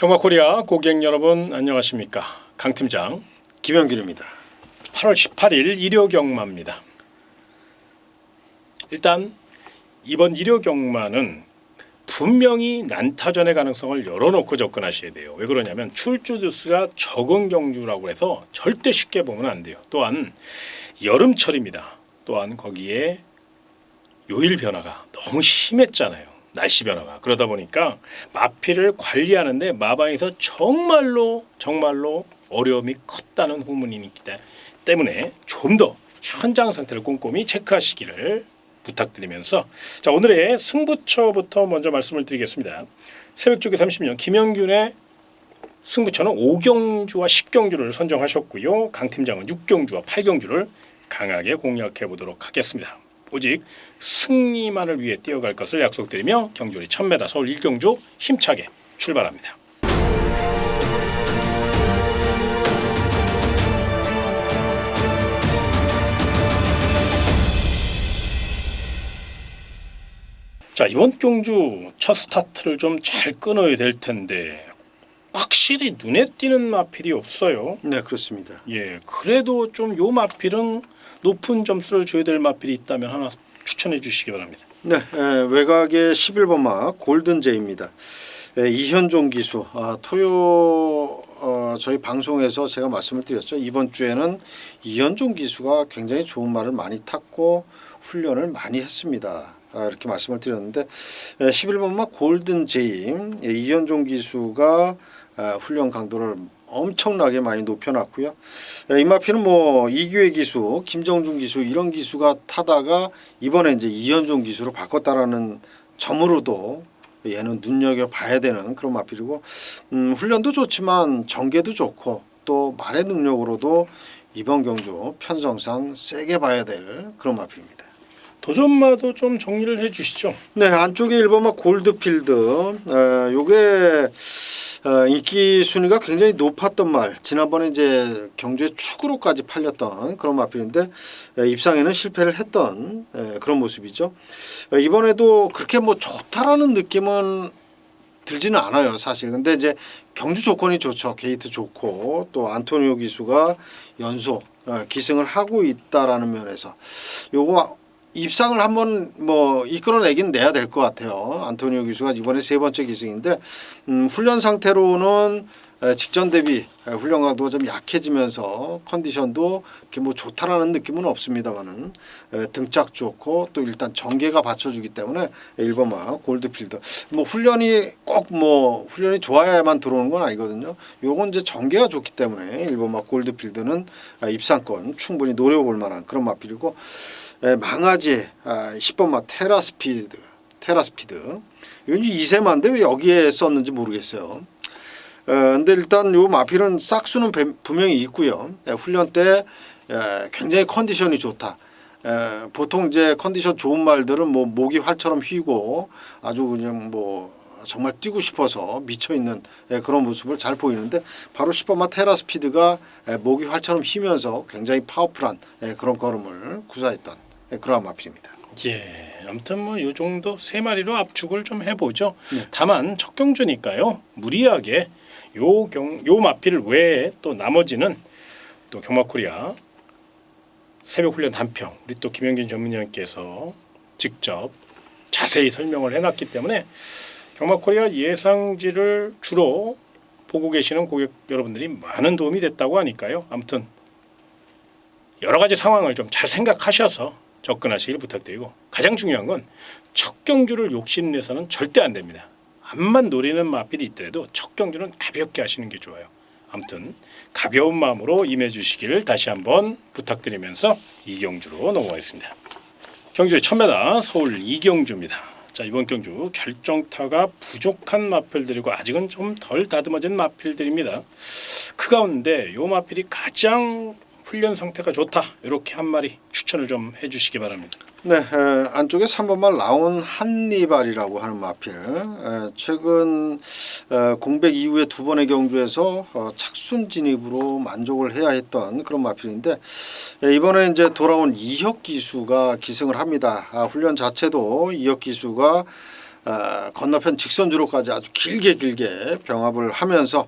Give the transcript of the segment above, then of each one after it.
경마코리아 고객 여러분 안녕하십니까. 강팀장 김영길입니다. 8월 18일 일요경마입니다. 일단 이번 일요경마는 분명히 난타전의 가능성을 열어놓고 접근하셔야 돼요. 왜 그러냐면 출주 두수가 적은 경주라고 해서 절대 쉽게 보면 안 돼요. 또한 여름철입니다. 또한 거기에 요일 변화가 너무 심했잖아요. 날씨 변화가. 그러다 보니까 마피를 관리하는데 마방에서 정말로 어려움이 컸다는 후문이 있기 때문에 좀 더 현장 상태를 꼼꼼히 체크하시기를 부탁드리면서, 자, 오늘의 승부처부터 먼저 말씀을 드리겠습니다. 새벽조기 30년 김영균의 승부처는 5경주와 10경주를 선정하셨고요. 강 팀장은 6경주와 8경주를 강하게 공략해 보도록 하겠습니다. 오직 승리만을 위해 뛰어갈 것을 약속드리며 경주리 1000m 서울 1경주 힘차게 출발합니다. 자, 이번 경주 첫 스타트를 좀 잘 끊어야 될 텐데 확실히 눈에 띄는 마필이 없어요. 네, 그렇습니다. 예, 그래도 좀 요 마필은 높은 점수를 줘야 될 마필이 있다면 하나 추천해 주시기 바랍니다. 네, 외곽의 11번마 골든제이입니다. 이현종 기수, 저희 방송에서 제가 말씀을 드렸죠. 이번 주에는 이현종 기수가 굉장히 좋은 말을 많이 탔고 훈련을 많이 했습니다. 이렇게 말씀을 드렸는데 11번마 골든제이, 이현종 기수가 훈련 강도를 엄청나게 많이 높여놨고요. 이 마피는 뭐 이규혜 기수, 김정준 기수 이런 기수가 타다가 이번에 이제 이현종 기수로 바꿨다라는 점으로도 얘는 눈여겨 봐야 되는 그런 마필이고, 훈련도 좋지만 전개도 좋고 또 말의 능력으로도 이번 경주 편성상 세게 봐야 될 그런 마필입니다. 도전마도 좀 정리를 해주시죠. 네, 안쪽에 1번마 골드필드, 요게 인기 순위가 굉장히 높았던 말, 지난번에 이제 경주에 축으로까지 팔렸던 그런 마필인데 입상에는 실패를 했던 그런 모습이죠. 이번에도 그렇게 뭐 좋다라는 느낌은 들지는 않아요, 사실. 근데 이제 경주 조건이 좋죠. 게이트 좋고 또 안토니오 기수가 연속 기승을 하고 있다라는 면에서 요거 입상을 한번 뭐 이끌어내긴 내야 될 것 같아요. 안토니오 기수가 이번에 세 번째 기승인데 훈련 상태로는 직전 대비 훈련 강도가 좀 약해지면서 컨디션도 이렇게 뭐 좋다라는 느낌은 없습니다만은 등짝 좋고 또 일단 전개가 받쳐주기 때문에 1번마 골드필드, 뭐 훈련이 꼭 뭐 훈련이 좋아야만 들어오는 건 아니거든요. 요건 이제 전개가 좋기 때문에 1번마 골드필드는 입상권 충분히 노려볼 만한 그런 마필이고, 망아지 10번마 테라스피드 이건 2세마인데 왜 여기에 썼는지 모르겠어요. 근데 일단 요 마필은 싹수는 분명히 있고요. 훈련 때 굉장히 컨디션이 좋다. 보통 이제 컨디션 좋은 말들은 뭐 목이 활처럼 휘고 아주 그냥 뭐 정말 뛰고 싶어서 미쳐 있는 그런 모습을 잘 보이는데, 바로 10번마 테라스피드가 목이 활처럼 휘면서 굉장히 파워풀한 그런 걸음을 구사했던 그런 마필입니다. 예, 아무튼 뭐 요 정도 세 마리로 압축을 좀 해보죠. 네. 다만 첫 경주니까요. 무리하게 요 마필 외에 또 나머지는 또 경마코리아 새벽 훈련 단평 우리 또 김영균 전문위원께서 직접 자세히 설명을 해놨기 때문에 경마코리아 예상지를 주로 보고 계시는 고객 여러분들이 많은 도움이 됐다고 하니까요. 아무튼 여러 가지 상황을 좀 잘 생각하셔서 접근하시길 부탁드리고, 가장 중요한 건 첫 경주를 욕심내서는 절대 안 됩니다. 암만 노리는 마필이 있더라도 첫 경주는 가볍게 하시는 게 좋아요. 아무튼 가벼운 마음으로 임해 주시기를 다시 한번 부탁드리면서 2경주로 넘어가겠습니다. 경주의 1000m 서울 2경주입니다. 자, 이번 경주 결정타가 부족한 마필들이고 아직은 좀 덜 다듬어진 마필들입니다. 그 가운데 요 마필이 가장 훈련 상태가 좋다, 이렇게 한 마리 추천을 좀 해주시기 바랍니다. 네, 안쪽에 3번마 라온 한니발이라고 하는 마필, 최근 공백 이후에 두 번의 경주에서 착순 진입으로 만족을 해야 했던 그런 마필인데, 이번에 이제 돌아온 이혁 기수가 기승을 합니다. 훈련 자체도 이혁 기수가 건너편 직선주로까지 아주 길게 병합을 하면서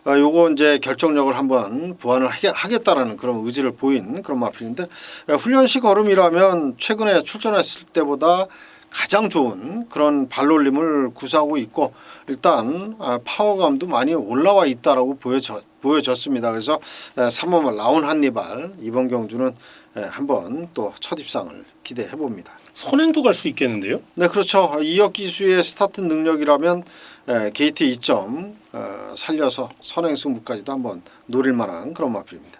요거 이제 결정력을 한번 보완을 하겠다라는 그런 의지를 보인 그런 마필인데 훈련식 걸음이라면 최근에 출전했을 때보다 가장 좋은 그런 발놀림을 구사하고 있고 일단 파워감도 많이 올라와 있다라고 보여졌습니다. 그래서 3번마 라온 한니발 이번 경주는 한번 또 첫 입상을 기대해 봅니다. 선행도 갈 수 있겠는데요? 네, 그렇죠. 이역 기수의 스타트 능력이라면 게이트 2점 살려서 선행 승부까지도 한번 노릴 만한 그런 마필입니다.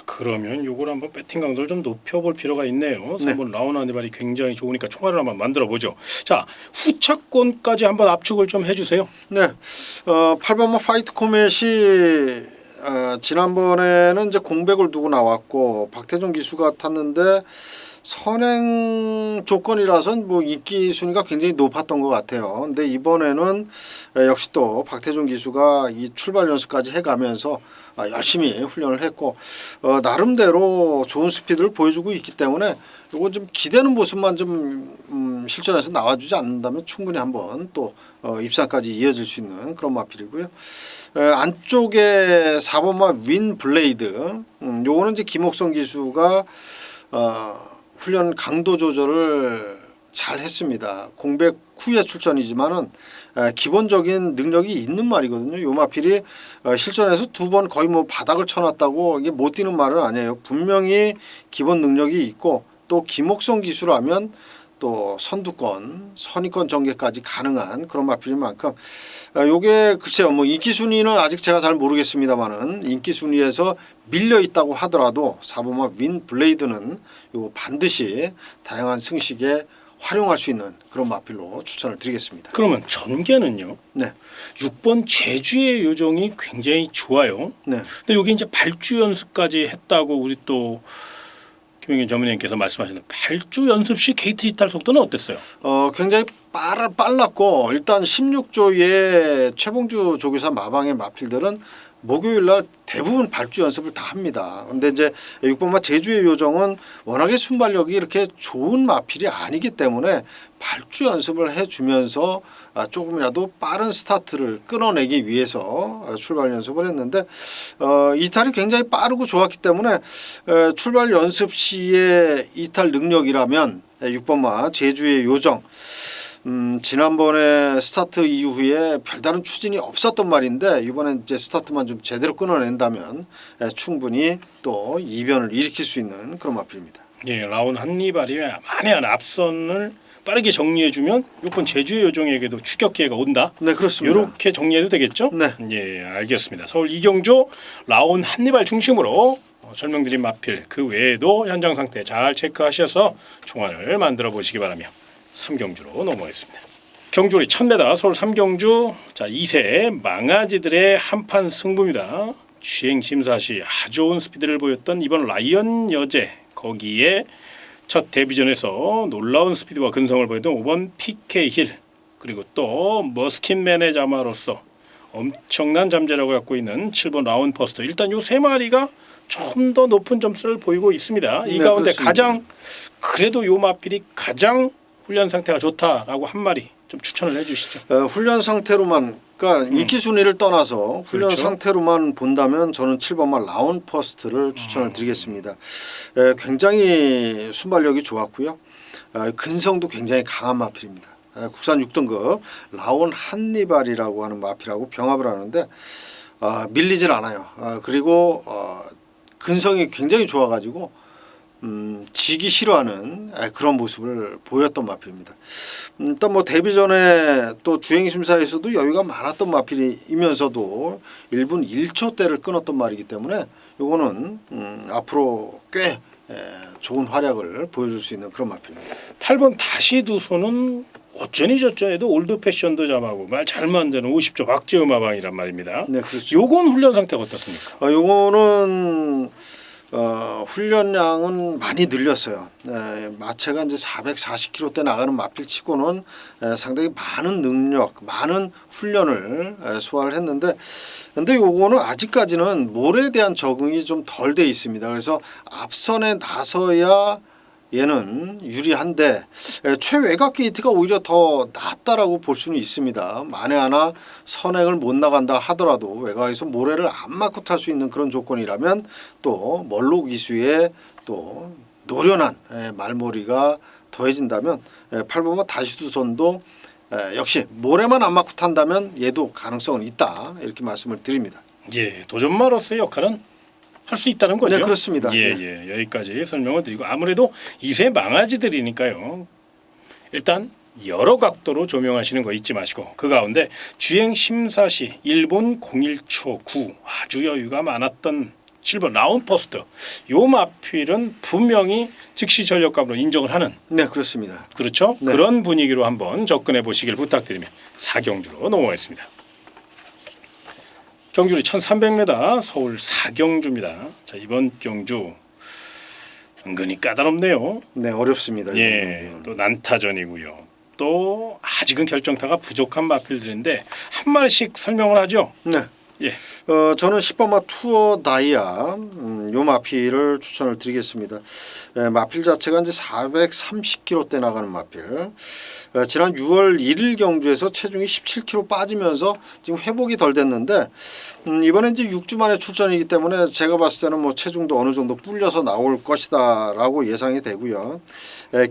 그러면 요걸 한번 배팅 강도를 좀 높여볼 필요가 있네요. 네. 3번 라운 한니발이 굉장히 좋으니까 총알을 한번 만들어 보죠. 자, 후차권까지 한번 압축을 좀 해주세요. 네, 8번마 파이트 코멧이 지난번에는 이제 공백을 두고 나왔고 박태종 기수가 탔는데 선행 조건이라서 뭐 인기 순위가 굉장히 높았던 것 같아요. 근데 이번에는 역시 또 박태종 기수가 이 출발 연습까지 해가면서 열심히 훈련을 했고 나름대로 좋은 스피드를 보여주고 있기 때문에 이거 좀 기대는 모습만 좀 실전에서 나와주지 않는다면 충분히 한번 또 입상까지 이어질 수 있는 그런 마필이고요. 안쪽에 4번마 윈 블레이드 요거는 이제 김옥성 기수가 훈련 강도 조절을 잘 했습니다. 공백 후에 출전이지만은 기본적인 능력이 있는 말이거든요. 요 마필이 실전에서 2번 거의 뭐 바닥을 쳐놨다고 이게 못 뛰는 말은 아니에요. 분명히 기본 능력이 있고 또 김옥성 기수라면 또 선두권, 선의권 전개까지 가능한 그런 마필인 만큼 요게 글쎄요 뭐 인기 순위는 아직 제가 잘 모르겠습니다만은 인기 순위에서 밀려 있다고 하더라도 4번마 윈 블레이드는 요 반드시 다양한 승식에 활용할 수 있는 그런 마필로 추천을 드리겠습니다. 그러면 전개는요? 네. 6번 제주의 요정이 굉장히 좋아요. 네. 근데 여기 이제 발주 연습까지 했다고 우리 또 김영균 전문위원께서 말씀하셨는데 발주 연습 시 게이트 이탈 속도는 어땠어요? 굉장히 빨랐고 일단 16조의 최봉주 조교사 마방의 마필들은 목요일 날 대부분 발주 연습을 다 합니다. 근데 이제 6번마 제주의 요정은 워낙에 순발력이 이렇게 좋은 마필이 아니기 때문에 발주 연습을 해주면서 조금이라도 빠른 스타트를 끊어내기 위해서 출발 연습을 했는데 이탈이 굉장히 빠르고 좋았기 때문에 출발 연습 시의 이탈 능력이라면 6번마 제주의 요정 지난번에 스타트 이후에 별다른 추진이 없었던 말인데 이번엔 이제 스타트만 좀 제대로 끊어낸다면 충분히 또 이변을 일으킬 수 있는 그런 마필입니다. 예, 라온 한니발이 만약 앞선을 빠르게 정리해주면 6번 제주의 요정에게도 추격 기회가 온다. 네, 그렇습니다. 이렇게 정리해도 되겠죠? 네. 예, 알겠습니다. 서울 이경주 라온 한니발 중심으로 설명드린 마필 그 외에도 현장 상태 잘 체크하셔서 총알을 만들어 보시기 바라며 3경주로 넘어가겠습니다. 경주리 1000m 서울 3경주 자 2세 망아지들의 한판 승부입니다. 주행 심사 시 아주 좋은 스피드를 보였던 이번 라이언 여제 거기에 첫 데뷔전에서 놀라운 스피드와 근성을 보였던 5번 PK 힐 그리고 또 머스킨맨의 자마로서 엄청난 잠재력을 갖고 있는 7번 라운 퍼스트 일단 요 세 마리가 좀 더 높은 점수를 보이고 있습니다. 이 네, 가운데 그렇습니다. 가장 그래도 요 마필이 가장 훈련 상태가 좋다라고 한 마리 좀 추천을 해주시죠. 훈련 상태로만 그러니까 인기 순위를 떠나서 훈련 그렇죠. 상태로만 본다면 저는 7번마 라운 퍼스트를 추천을 드리겠습니다. 굉장히 순발력이 좋았고요. 근성도 굉장히 강한 마필입니다. 국산 6등급 라온 한니발이라고 하는 마필하고 병합을 하는데 밀리질 않아요. 그리고 근성이 굉장히 좋아가지고 지기 싫어하는 그런 모습을 보였던 마필입니다. 일단 뭐 데뷔 전에 또 주행 심사에서도 여유가 많았던 마필이면서도 1분 1초대를 끊었던 말이기 때문에 요거는 앞으로 꽤 좋은 활약을 보여줄 수 있는 그런 마필입니다. 8번 다시 두 손은 어쩌니 저쩌니도 올드 패션도 잠하고 말 잘 만드는 50조 박재우 마방이란 말입니다. 네, 그렇죠. 요건 훈련 상태가 어떻습니까? 요거는 훈련량은 많이 늘렸어요. 마체가 이제 440kg대 나가는 마필치고는 상당히 많은 능력, 많은 훈련을 소화를 했는데, 근데 요거는 아직까지는 몰에 대한 적응이 좀 덜 돼 있습니다. 그래서 앞선에 나서야 얘는 유리한데 최외곽 게이트가 오히려 더 낫다라고 볼 수는 있습니다. 만에 하나 선행을 못 나간다 하더라도 외곽에서 모래를 안 맞고 탈 수 있는 그런 조건이라면 또 멀록 기수의 또 노련한 말머리가 더해진다면 8번마 다시두선도 역시 모래만 안 맞고 탄다면 얘도 가능성은 있다 이렇게 말씀을 드립니다. 예, 도전마로서의 역할은 할 수 있다는 거죠. 네, 그렇습니다. 예, 예, 여기까지 설명을 드리고 아무래도 2세 망아지들이니까요. 일단 여러 각도로 조명하시는 거 잊지 마시고 그 가운데 주행 심사 시 일본 01초 9 아주 여유가 많았던 7번 라운 포스트 요 마필은 분명히 즉시 전력값으로 인정을 하는 네, 그렇습니다. 그렇죠. 네. 그런 분위기로 한번 접근해 보시길 부탁드리며 4경주로 넘어가겠습니다. 경주리 1300m 서울 4경주입니다. 자, 이번 경주 은근히 까다롭네요. 네, 어렵습니다. 예, 또 난타전이고요. 또 아직은 결정타가 부족한 마필들인데 한 마리씩 설명을 하죠. 네. 예. 저는 10번마 투어 다이아 요 마필을 추천을 드리겠습니다. 마필 자체가 이제 430kg대 나가는 마필. 지난 6월 1일 경주에서 체중이 17kg 빠지면서 지금 회복이 덜 됐는데 이번에 이제 6주 만에 출전이기 때문에 제가 봤을 때는 뭐 체중도 어느 정도 불려서 나올 것이다라고 예상이 되고요.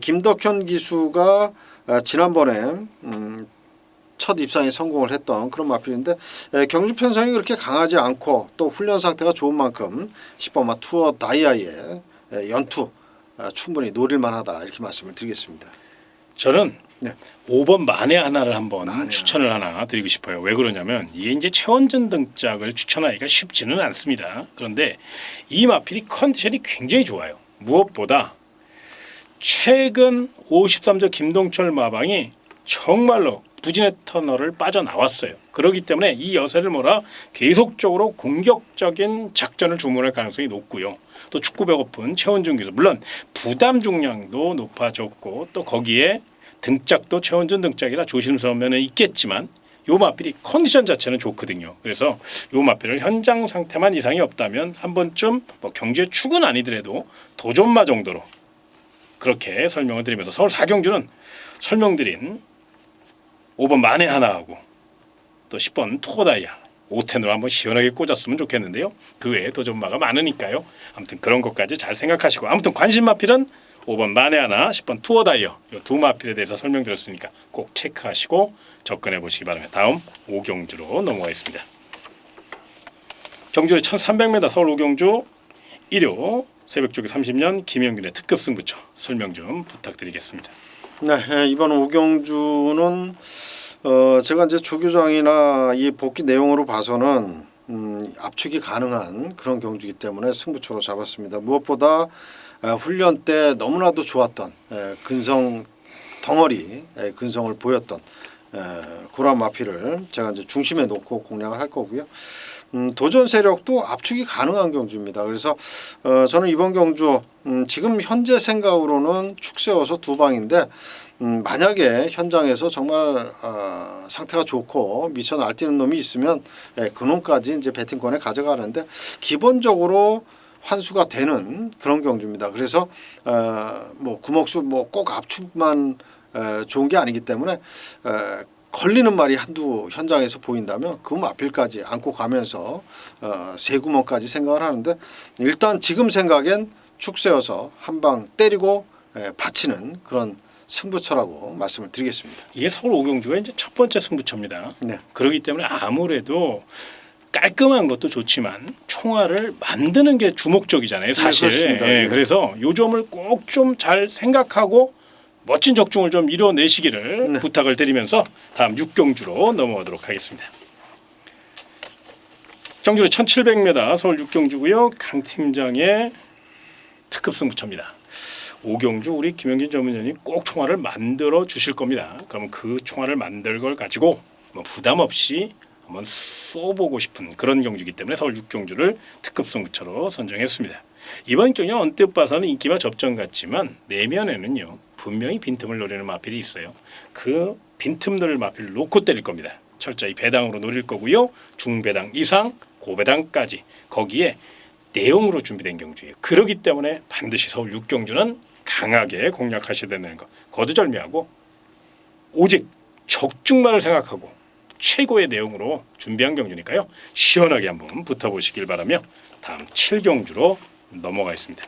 김덕현 기수가 지난번에 첫 입상에 성공을 했던 그런 마필인데 경주 편성이 그렇게 강하지 않고 또 훈련 상태가 좋은 만큼 10번마 투어 다이아의 연투 충분히 노릴만하다 이렇게 말씀을 드리겠습니다. 저는 네. 5번 만에 하나를 한번 만에 추천을 하나 드리고 싶어요. 왜 그러냐면 이게 이제 최원전 등짝을 추천하기가 쉽지는 않습니다. 그런데 이 마필이 컨디션이 굉장히 좋아요. 무엇보다 최근 53조 김동철 마방이 정말로 부진의 터널을 빠져나왔어요. 그렇기 때문에 이 여세를 몰아 계속적으로 공격적인 작전을 주문할 가능성이 높고요. 또 축구 배고픈 최원준 기수 물론 부담 중량도 높아졌고 또 거기에 등짝도 최원준 등짝이라 조심스러운 면은 있겠지만 요 마필이 컨디션 자체는 좋거든요. 그래서 요 마필을 현장 상태만 이상이 없다면 한 번쯤 뭐 경주의 축은 아니더라도 도전마 정도로 그렇게 설명을 드리면서 서울 4경주는 설명드린 5번 만에 하나하고 또 10번 투어다이아 5텐으로 한번 시원하게 꽂았으면 좋겠는데요. 그 외에 도전마가 많으니까요. 아무튼 그런 것까지 잘 생각하시고 아무튼 관심 마필은 5번 만에 하나 10번 투어다이아 이 두 마필에 대해서 설명드렸으니까 꼭 체크하시고 접근해 보시기 바랍니다. 다음 5경주로 넘어가겠습니다. 경주의 1300m 서울 5경주 일요 새벽쪽에 30년 김영균의 특급 승부처 설명 좀 부탁드리겠습니다. 네, 이번 5경주는 제가 이제 조교장이나 이 복귀 내용으로 봐서는 압축이 가능한 그런 경주이기 때문에 승부처로 잡았습니다. 무엇보다 훈련 때 너무나도 좋았던 근성 덩어리 근성을 보였던 고란 마필을 제가 이제 중심에 놓고 공략을 할 거고요. 도전 세력도 압축이 가능한 경주입니다. 그래서 저는 이번 경주 지금 현재 생각으로는 축 세워서 두 방인데 만약에 현장에서 정말 상태가 좋고 미쳐 날뛰는 놈이 있으면 그놈까지 이제 배팅권에 가져가는데 기본적으로 환수가 되는 그런 경주입니다. 그래서 뭐 구목수 뭐 꼭 압축만 좋은 게 아니기 때문에 걸리는 말이 한두 현장에서 보인다면 그 마필까지 안고 가면서 세 구멍까지 생각을 하는데 일단 지금 생각엔 축 세워서 한 방 때리고 받치는 그런 승부처라고 말씀을 드리겠습니다. 이게 서울 5경주가 이제 첫 번째 승부처입니다. 네. 그렇기 때문에 아무래도 깔끔한 것도 좋지만 총알을 만드는 게 주목적이잖아요, 사실. 네, 그렇습니다. 예, 그래서 요 점을 꼭 좀 잘 생각하고 멋진 적중을 좀 이뤄내시기를 네. 부탁을 드리면서 다음 6경주로 넘어가도록 하겠습니다. 경주로 1700m 서울 6경주고요. 강 팀장의 특급 승부처입니다. 5경주 우리 김영진 전문위원이 꼭 총알을 만들어 주실 겁니다. 그러면 그 총알을 만들 걸 가지고 부담 없이 한번 쏘보고 싶은 그런 경주이기 때문에 서울 6경주를 특급 승부처로 선정했습니다. 이번 경기는 언뜻 봐서는 인기가 접전 같지만 내면에는요 분명히 빈틈을 노리는 마필이 있어요. 그 빈틈들을 마필을 놓고 때릴 겁니다. 철저히 배당으로 노릴 거고요. 중배당 이상 고배당까지 거기에 내용으로 준비된 경주예요. 그렇기 때문에 반드시 서울 6경주는 강하게 공략하셔야 되는 거 거두절미하고 오직 적중만을 생각하고 최고의 내용으로 준비한 경주니까요. 시원하게 한번 붙어보시길 바라며 다음 7경주로 넘어가겠습니다.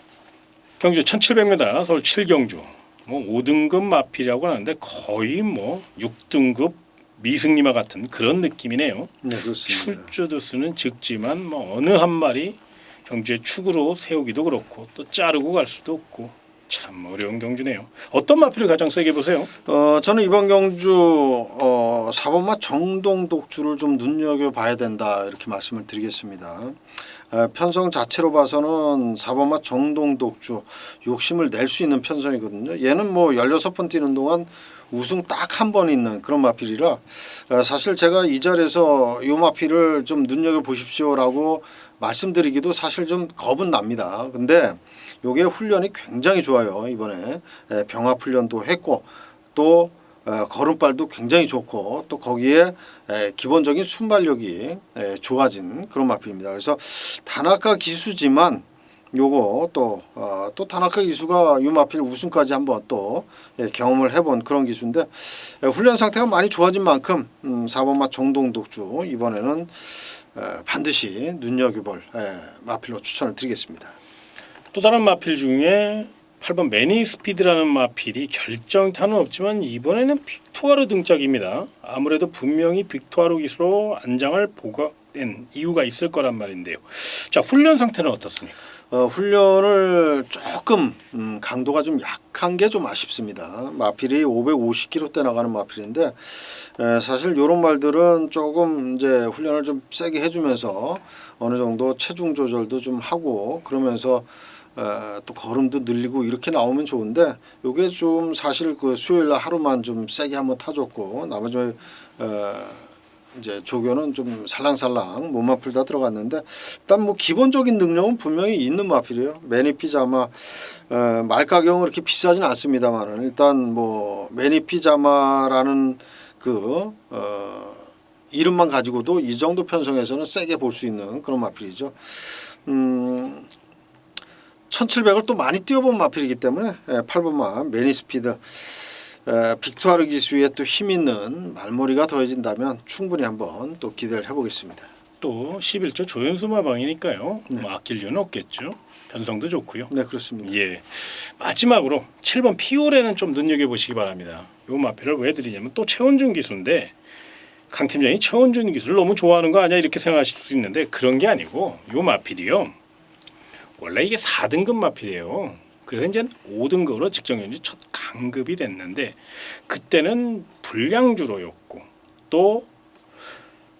경주 1700m 서울 7경주 5등급 마필이라고 하는데 거의 6등급 미승리마 같은 그런 느낌이네요. 네, 그렇습니다. 출조도 수는 적지만 어느 한 마리 경주의 축으로 세우기도 그렇고 또 자르고 갈 수도 없고 참 어려운 경주네요. 어떤 마필을 가장 세게 보세요? 저는 이번 경주 4번마 정동 독주를 좀 눈여겨봐야 된다 이렇게 말씀을 드리겠습니다. 편성 자체로 봐서는 4번마 정동 독주 욕심을 낼 수 있는 편성이거든요. 얘는 16번 뛰는 동안 우승 딱 한 번 있는 그런 마필이라 사실 제가 이 자리에서 이 마필을 좀 눈여겨보십시오라고 말씀드리기도 사실 좀 겁은 납니다. 근데 요게 훈련이 굉장히 좋아요. 이번에 병합 훈련도 했고 또 걸음발도 굉장히 좋고 또 거기에 기본적인 순발력이 좋아진 그런 마필입니다. 그래서 다나카 기수지만 요거 또 다나카 기수가 이 마필 우승까지 한번 또 경험을 해본 그런 기수인데 훈련 상태가 많이 좋아진 만큼 4번마 정동 독주 이번에는 반드시 눈여겨볼 마필로 추천을 드리겠습니다. 또 다른 마필 중에 8번 매니스피드라는 마필이 결정타는 없지만 이번에는 빅토아르 등짝입니다. 아무래도 분명히 빅토아르 기수로 안장을 보고된 이유가 있을 거란 말인데요. 자, 훈련 상태는 어떻습니까? 훈련을 조금 강도가 좀 약한 게 좀 아쉽습니다. 마필이 550kg대 나가는 마필인데 사실 이런 말들은 조금 이제 훈련을 좀 세게 해주면서 어느 정도 체중 조절도 좀 하고 그러면서 또 걸음도 늘리고 이렇게 나오면 좋은데 요게 좀 사실 그 수요일날 하루만 좀 세게 한번 타줬고 나머지 이제 조교는 좀 살랑살랑 몸만 풀다 들어갔는데 일단 기본적인 능력은 분명히 있는 마필이에요. 매니피자마 말가격은 그렇게 비싸진 않습니다만은 일단 매니피자마라는 그 이름만 가지고도 이 정도 편성에서는 세게 볼 수 있는 그런 마필이죠. 1700을 또 많이 뛰어본 마필이기 때문에 8번마 매니스피드 빅토아르 기수에 또 힘 있는 말머리가 더해진다면 충분히 한번 또 기대를 해보겠습니다. 또 11조 조연수 마방이니까요. 네. 아낄 이유는 없겠죠. 편성도 좋고요. 네, 그렇습니다. 예. 마지막으로 7번 피오레는 좀 눈여겨보시기 바랍니다. 이 마필을 왜 드리냐면 또 최원준 기수인데 강 팀장이 최원준 기수를 너무 좋아하는 거 아니야 이렇게 생각하실 수 있는데 그런 게 아니고 이 마필이요. 원래 이게 4등급 마필이에요. 그래서 이제 5등급으로 직전경주 첫 강급이 됐는데 그때는 불량주로였고 또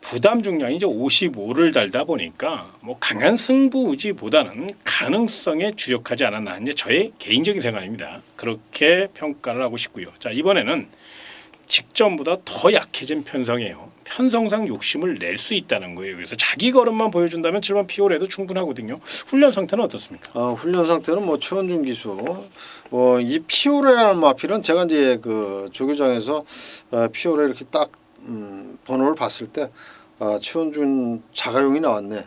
부담 중량이 이제 55를 달다 보니까 강한 승부 의지보다는 가능성에 주력하지 않았나 이제 저의 개인적인 생각입니다. 그렇게 평가를 하고 싶고요. 자, 이번에는 직전보다 더 약해진 편성이에요. 편성상 욕심을 낼 수 있다는 거예요. 그래서 자기 걸음만 보여준다면 7번 피오레도 충분하거든요. 훈련 상태는 어떻습니까? 훈련 상태는 최원준 기수, 이 피오레라는 마필은 제가 이제 그 조교장에서 피오레 이렇게 딱 번호를 봤을 때 최원준 자가용이 나왔네.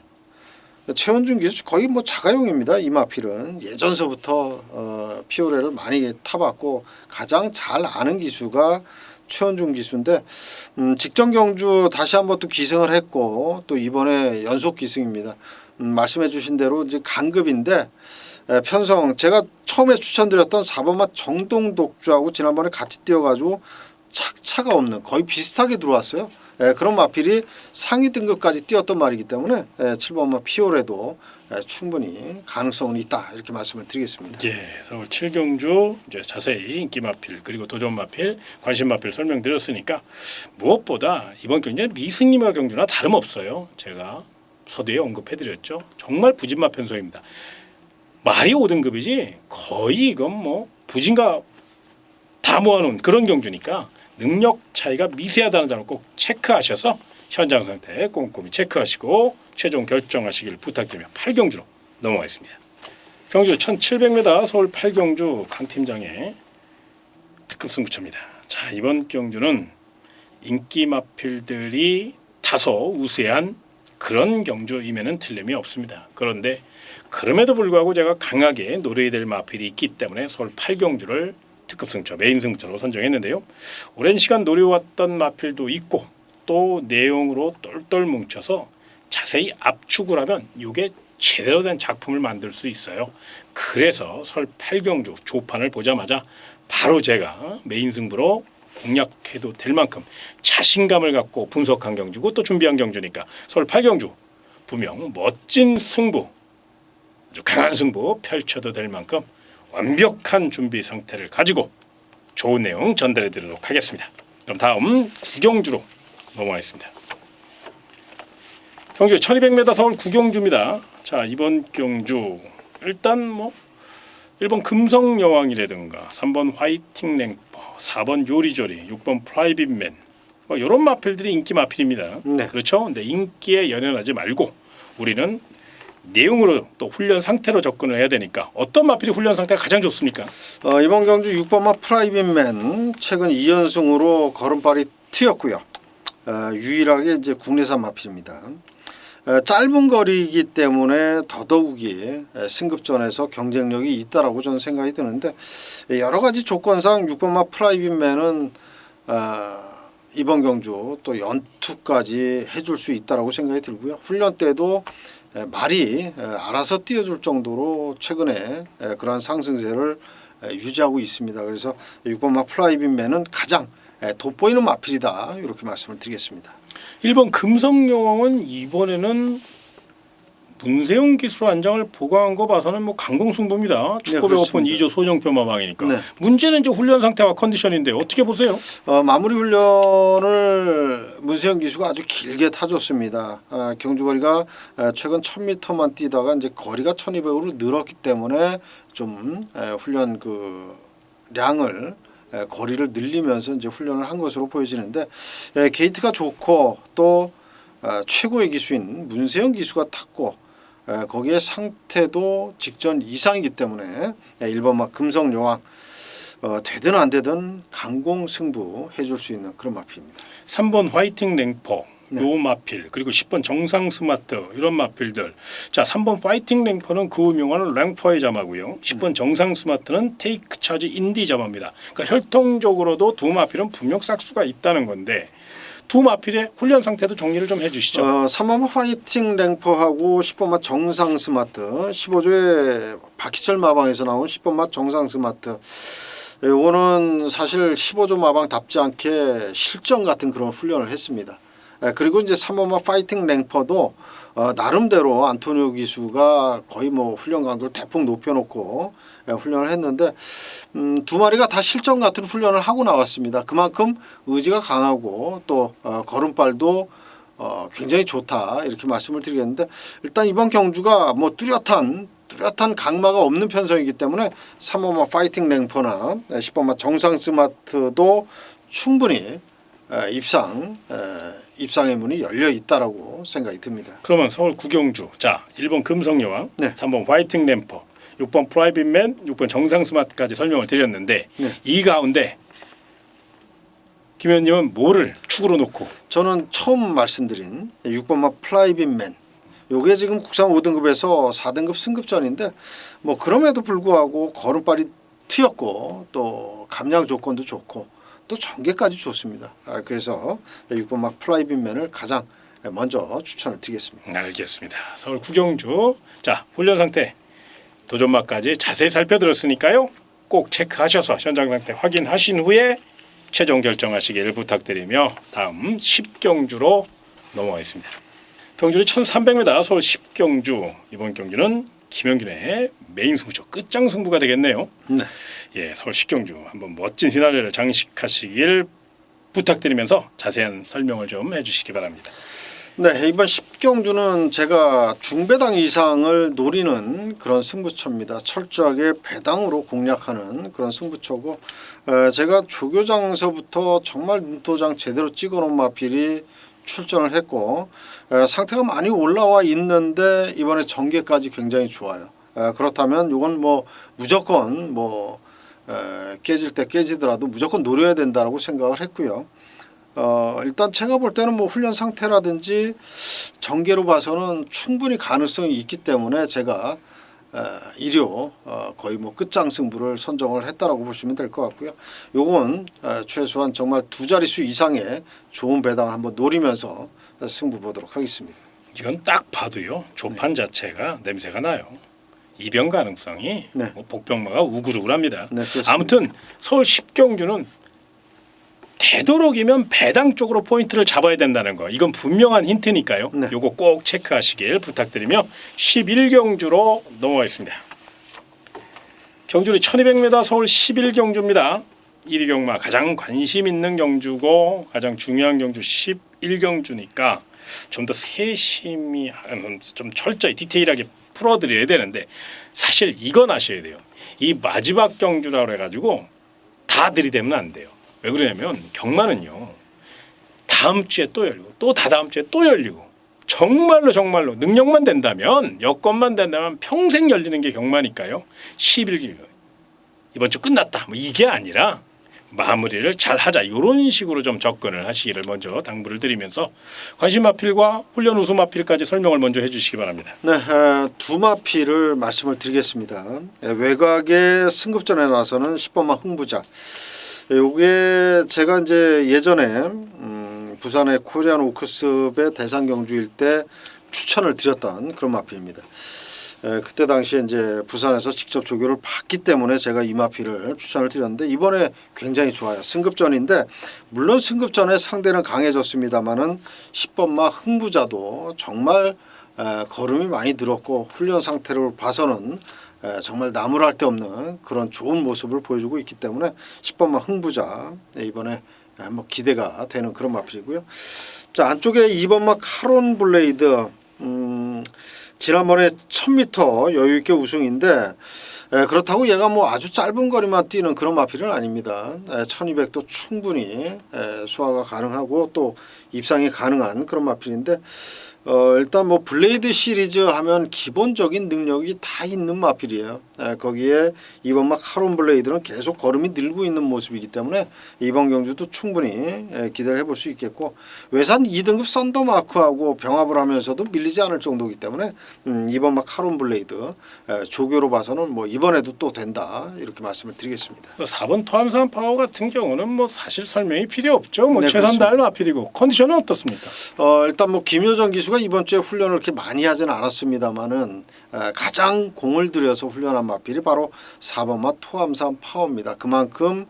최원준 기수 거의 자가용입니다. 이 마필은 예전서부터 피오레를 많이 타봤고 가장 잘 아는 기수가 최원준 기수인데 직전 경주 다시 한번 또 기승을 했고 또 이번에 연속 기승입니다. 말씀해 주신 대로 이제 강급인데 편성 제가 처음에 추천드렸던 4번마 정동 독주하고 지난번에 같이 뛰어가지고 착차가 없는 거의 비슷하게 들어왔어요. 그런 마필이 상위 등급까지 뛰었던 말이기 때문에 7번마 피오레도 충분히 가능성은 있다 이렇게 말씀을 드리겠습니다. 예, 서울 7경주 이제 자세히 인기 마필 그리고 도전 마필, 관심 마필 설명드렸으니까 무엇보다 이번 경주는 미승리마 경주나 다름없어요. 제가 서두에 언급해드렸죠. 정말 부진마 편성입니다. 말이 5등급이지 거의 이건 부진가 다 모아놓은 그런 경주니까 능력 차이가 미세하다는 점을 꼭 체크하셔서 현장 상태 꼼꼼히 체크하시고 최종 결정하시길 부탁드리며 8경주로 넘어가겠습니다. 경주 1700m 서울 8경주 강 팀장의 특급 승부처입니다. 자, 이번 경주는 인기 마필들이 다소 우세한 그런 경주임에는 틀림이 없습니다. 그런데 그럼에도 불구하고 제가 강하게 노려야 될 마필이 있기 때문에 서울 8경주를 특급 승처, 메인 승처로 선정했는데요. 오랜 시간 노려왔던 마필도 있고 또 내용으로 똘똘 뭉쳐서 자세히 압축을 하면 이게 제대로 된 작품을 만들 수 있어요. 그래서 서울 8경주 조판을 보자마자 바로 제가 메인 승부로 공략해도 될 만큼 자신감을 갖고 분석한 경주고 또 준비한 경주니까 서울 8경주 분명 멋진 승부, 아주 강한 승부 펼쳐도 될 만큼 완벽한 준비 상태를 가지고 좋은 내용 전달해 드리도록 하겠습니다. 그럼 다음 9경주로 넘어가겠습니다. 경주 1200m 서울 9경주입니다. 자, 이번 경주 일단 1번 금성여왕이라든가 3번 화이팅 랭퍼, 4번 요리조리, 6번 프라이빗맨 이런 마필들이 인기 마필입니다. 네. 그렇죠? 근데 인기에 연연하지 말고 우리는 내용으로 또 훈련 상태로 접근을 해야 되니까 어떤 마필이 훈련 상태가 가장 좋습니까? 이번 경주 6번마 프라이빗맨 최근 2연승으로 걸음발이 트였고요. 유일하게 이제 국내산 마필입니다. 짧은 거리이기 때문에 더더욱이 승급전에서 경쟁력이 있다라고 저는 생각이 드는데 여러 가지 조건상 6번마 프라이빗맨은 이번 경주 또 연투까지 해줄 수 있다라고 생각이 들고요. 훈련 때도 말이 알아서 뛰어줄 정도로 최근에 그러한 상승세를 유지하고 있습니다. 그래서 6번마 프라이빗맨은 가장 돋보이는 마필이다 이렇게 말씀을 드리겠습니다. 1번 금성여왕은 이번에는 문세용 기술 안장을 보강한 거 봐서는 강공승부입니다. 축구 배고픈 2조 소정표 마방이니까. 네. 문제는 이제 훈련 상태와 컨디션인데 어떻게 보세요? 마무리 훈련을 문세영 기수가 아주 길게 타줬습니다. 경주거리가 최근 1000m만 뛰다가 이제 거리가 1200으로 늘었기 때문에 좀 훈련 그 량을 거리를 늘리면서 이제 훈련을 한 것으로 보여지는데 게이트가 좋고 또 최고의 기수인 문세영 기수가 탔고 거기에 상태도 직전 이상이기 때문에 1번마 금성여왕 되든 안 되든 강공승부 해줄 수 있는 그런 마필입니다. 3번 화이팅 랭퍼 네. 요 마필 그리고 10번 정상 스마트 이런 마필들. 자, 3번 화이팅 랭퍼는 그 유명한 랭퍼의 자마고요. 10번 정상 스마트는 테이크 차지 인디 자마입니다. 그러니까 혈통적으로도 두 마필은 분명 싹수가 있다는 건데 두 마필의 훈련 상태도 정리를 좀 해주시죠. 3번마 화이팅 랭퍼하고 10번마 정상 스마트 15조의 박희철 마방에서 나온 10번마 정상 스마트 이거는 사실 15조 마방답지 않게 실전 같은 그런 훈련을 했습니다. 그리고 이제 3번마 파이팅 랭퍼도 나름대로 안토니오 기수가 거의 훈련 강도를 대폭 높여놓고 훈련을 했는데 두 마리가 다 실전 같은 훈련을 하고 나왔습니다. 그만큼 의지가 강하고 또 걸음발도 굉장히 좋다 이렇게 말씀을 드리겠는데 일단 이번 경주가 뚜렷한 강마가 없는 편성이기 때문에 3번마 파이팅 랭퍼나 10번마 정상 스마트도 충분히 입상의 문이 열려 있다라고 생각이 듭니다. 그러면 서울 9경주 자 1번 금성여왕, 네. 3번 화이팅 램퍼, 6번 프라이빗맨, 6번 정상 스마트까지 설명을 드렸는데 네. 이 가운데 김 의원님은 뭐를 축으로 놓고 저는 처음 말씀드린 6번마 프라이빗맨 요게 지금 국산 5등급에서 4등급 승급전인데 그럼에도 불구하고 걸음발이 튀었고 또 감량 조건도 좋고 또 전개까지 좋습니다. 그래서 6번마 프라이빗맨을 가장 먼저 추천을 드리겠습니다. 알겠습니다. 서울 9경주 자 훈련 상태 도전마까지 자세히 살펴드렸으니까요. 꼭 체크하셔서 현장 상태 확인하신 후에 최종 결정하시기를 부탁드리며 다음 10경주로 넘어가겠습니다. 경주는 1300m 서울 10경주 이번 경주는 김영균의 메인 승부처 끝장 승부가 되겠네요. 네. 예, 서울 10경주 한번 멋진 휘날레를 장식하시길 부탁드리면서 자세한 설명을 좀 해주시기 바랍니다. 네, 이번 10경주는 제가 중배당 이상을 노리는 그런 승부처입니다. 철저하게 배당으로 공략하는 그런 승부처고 제가 조교장서부터 정말 눈도장 제대로 찍어놓은 마필이 출전을 했고 상태가 많이 올라와 있는데 이번에 전개까지 굉장히 좋아요. 그렇다면 이건 무조건 깨질 때 깨지더라도 무조건 노려야 된다라고 생각을 했고요. 일단 제가 볼 때는 훈련 상태라든지 전개로 봐서는 충분히 가능성이 있기 때문에 제가 1호 거의 뭐 끝장 승부를 선정을 했다라고 보시면 될 것 같고요. 요건 최소한 정말 두 자릿수 이상의 좋은 배당을 한번 노리면서 승부 보도록 하겠습니다. 이건 딱 봐도요. 조판 자체가 냄새가 나요. 이변 가능성이 네. 뭐 복병마가 우글우글합니다. 네, 그렇습니다. 아무튼 서울 10경주는 되도록이면 배당 쪽으로 포인트를 잡아야 된다는 거. 이건 분명한 힌트니까요. 네. 요거 꼭 체크하시길 부탁드리며 11경주로 넘어가겠습니다. 경주는 1200m 서울 11경주입니다. 1위 경마 가장 관심 있는 경주고 가장 중요한 경주 11경주니까 좀 더 세심히 좀 철저히 디테일하게 풀어드려야 되는데 사실 이건 아셔야 돼요. 이 마지막 경주라고 해가지고 다 들이대면 안 돼요. 왜 그러냐면 경마는요. 다음 주에 또 열리고 또 다다음 주에 또 열리고 정말로 능력만 된다면 여건만 된다면 평생 열리는 게 경마니까요. 11일 이번 주 끝났다. 뭐 이게 아니라 마무리를 잘 하자. 이런 식으로 좀 접근을 하시기를 먼저 당부를 드리면서 관심 마필과 훈련 우수 마필까지 설명을 먼저 해주시기 바랍니다. 네, 두 마필을 말씀을 드리겠습니다. 외곽의 승급전에 나서는 10번마 흥부자. 요게 제가 이제 예전에 부산의 코리안 오크스배 대상 경주일 때 추천을 드렸던 그런 마필입니다. 그때 당시에 이제 부산에서 직접 조교를 받기 때문에 제가 이 마필을 추천을 드렸는데 이번에 굉장히 좋아요. 승급전인데 물론 승급전에 상대는 강해졌습니다만은 10번마 흥부자도 정말 걸음이 많이 늘었고 훈련 상태를 봐서는 정말 나무랄 데 없는 그런 좋은 모습을 보여주고 있기 때문에 10번마 흥부자 이번에 뭐 기대가 되는 그런 마필이고요. 자, 안쪽에 2번마 카론 블레이드 지난번에 1000m 여유 있게 우승인데 그렇다고 얘가 뭐 아주 짧은 거리만 뛰는 그런 마필은 아닙니다. 1200도 충분히 소화가 가능하고 또 입상이 가능한 그런 마필인데 일단 뭐 블레이드 시리즈 하면 기본적인 능력이 다 있는 마필이에요. 거기에 이번 막 카론 블레이드는 계속 걸음이 늘고 있는 모습이기 때문에 이번 경주도 충분히 기대를 해볼 수 있겠고 외산 2등급 썬더마크하고 병합을 하면서도 밀리지 않을 정도이기 때문에 이번 막 카론 블레이드 조교로 봐서는 뭐 이번에도 또 된다 이렇게 말씀을 드리겠습니다. 4번 토암산 파워 같은 경우는 뭐 사실 설명이 필요 없죠. 뭐 네, 최선 다할 마필이고 컨디션은 어떻습니까? 일단 뭐 김효정 기수가 이번 주에 훈련을 그렇게 많이 하지는 않았습니다만은 가장 공을 들여서 훈련한 마필이 바로 4번마 토암산 파워입니다. 그만큼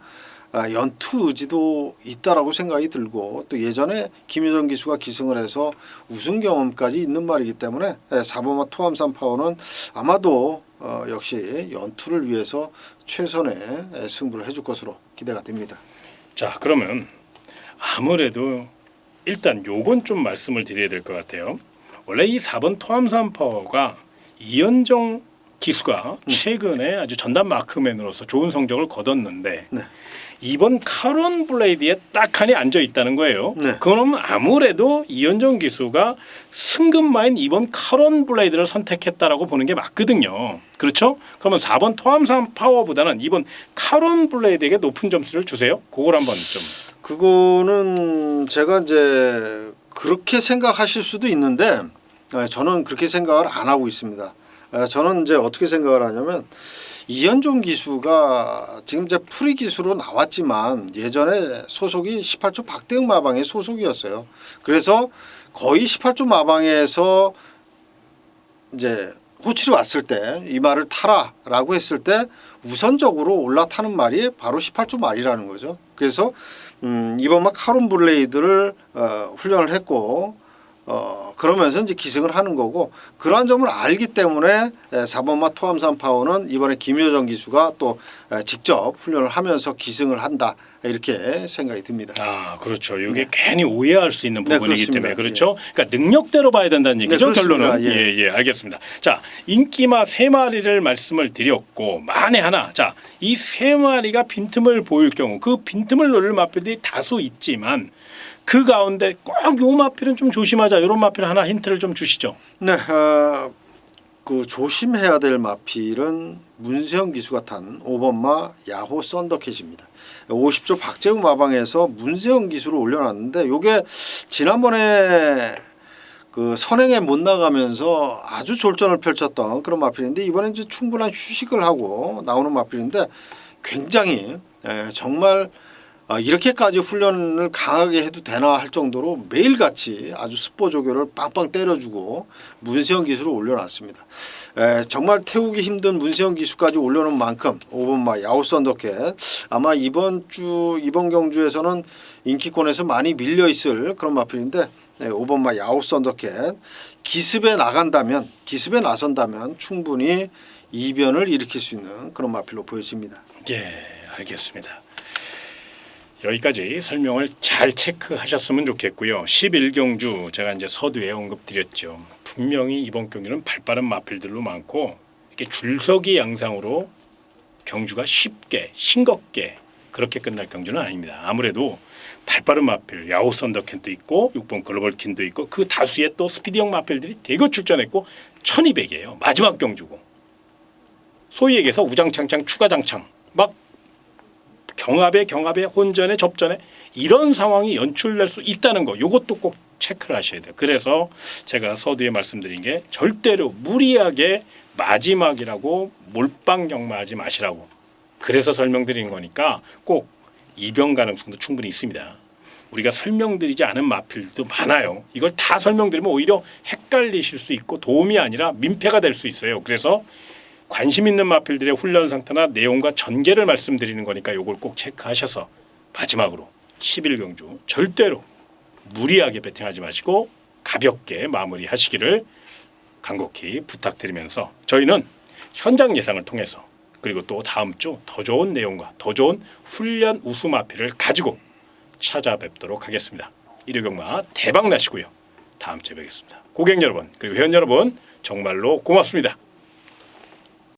연투 의지도 있다라고 생각이 들고 또 예전에 김효정 기수가 기승을 해서 우승 경험까지 있는 말이기 때문에 4번마 토암산 파워는 아마도 역시 연투를 위해서 최선의 승부를 해줄 것으로 기대가 됩니다. 자, 그러면 아무래도 일단 요건 좀 말씀을 드려야 될 것 같아요. 원래 이 4번 토암산 파워가 이현정 기수가 최근에 아주 전담 마크맨으로서 좋은 성적을 거뒀는데 네. 이번 카론 블레이드에 딱하니 앉아 있다는 거예요. 네. 그럼 아무래도 이현정 기수가 승급마인 이번 카론 블레이드를 선택했다라고 보는 게 맞거든요. 그렇죠? 그러면 4번 토암산 파워보다는 이번 카론 블레이드에게 높은 점수를 주세요. 그걸 한번 좀. 그거는 제가 이제 그렇게 생각하실 수도 있는데 저는 그렇게 생각을 안 하고 있습니다. 저는 이제 어떻게 생각을 하냐면 이현종 기수가 지금 이제 프리 기수로 나왔지만 예전에 소속이 18조 박대응 마방의 소속이었어요. 그래서 거의 18조 마방에서 이제 호출이 왔을 때 이 말을 타라라고 했을 때 우선적으로 올라타는 말이 바로 18조 말이라는 거죠. 그래서 이번 막 카론 블레이드를 훈련을 했고 그러면서 이제 기승을 하는 거고 그러한 점을 알기 때문에 4번마 토암산 파워는 이번에 김효정 기수가 또 직접 훈련을 하면서 기승을 한다 이렇게 생각이 듭니다. 아, 그렇죠. 이게 네. 괜히 오해할 수 있는 네, 부분이기 그렇습니다. 때문에 그렇죠. 그러니까 능력대로 봐야 된다는 얘기죠. 네, 그렇습니다. 결론은 예, 알겠습니다. 자, 인기마 3마리를 말씀을 드렸고 만에 하나 자, 이 3마리가 빈틈을 보일 경우 그 빈틈을 노릴 마필들이 다수 있지만 그 가운데 꼭 요 마필은 좀 조심하자. 이런 마필 하나 힌트를 좀 주시죠. 네, 그 조심해야 될 마필은 문세영 기수가 탄 5번마 야호 썬더캣입니다. 50조 박재우 마방에서 문세영 기수를 올려놨는데 요게 지난번에 그 선행에 못 나가면서 아주 졸전을 펼쳤던 그런 마필인데 이번에 이제 충분한 휴식을 하고 나오는 마필인데 굉장히 정말 이렇게까지 훈련을 강하게 해도 되나 할 정도로 매일같이 아주 스포 조교를 빵빵 때려주고 문세영 기술을 올려놨습니다. 정말 태우기 힘든 문세영 기술까지 올려놓은 만큼 5번마 야오스 언더캣 아마 이번 경주에서는 인기권에서 많이 밀려 있을 그런 마필인데 5번마 야오스 언더캣 기습에 나선다면 충분히 이변을 일으킬 수 있는 그런 마필로 보여집니다. 예, 알겠습니다. 여기까지 설명을 잘 체크하셨으면 좋겠고요. 11경주 제가 이제 서두에 언급드렸죠. 분명히 이번 경기는 발빠른 마필들로 많고 이렇게 줄서기 양상으로 경주가 쉽게 싱겁게 그렇게 끝날 경주는 아닙니다. 아무래도 발빠른 마필 야오스 언더캔도 있고 6번 글로벌킨도 있고 그 다수의 또 스피디형 마필들이 대거 출전했고 1200이에요. 마지막 경주고 소위 얘기해서 우장창창 추가장창 막 경합에 혼전에 접전에 이런 상황이 연출될 수 있다는 거 이것도 꼭 체크를 하셔야 돼요. 그래서 제가 서두에 말씀드린 게 절대로 무리하게 마지막이라고 몰빵 경마하지 마시라고 그래서 설명드린 거니까 꼭 이변 가능성도 충분히 있습니다. 우리가 설명드리지 않은 마필도 많아요. 이걸 다 설명드리면 오히려 헷갈리실 수 있고 도움이 아니라 민폐가 될 수 있어요. 그래서 관심 있는 마필들의 훈련 상태나 내용과 전개를 말씀드리는 거니까 이걸 꼭 체크하셔서 마지막으로 11경주 절대로 무리하게 배팅하지 마시고 가볍게 마무리하시기를 간곡히 부탁드리면서 저희는 현장 예상을 통해서 그리고 또 다음 주 더 좋은 내용과 더 좋은 훈련 우수 마필을 가지고 찾아뵙도록 하겠습니다. 일요경마 대박 나시고요. 다음 주에 뵙겠습니다. 고객 여러분 그리고 회원 여러분 정말로 고맙습니다.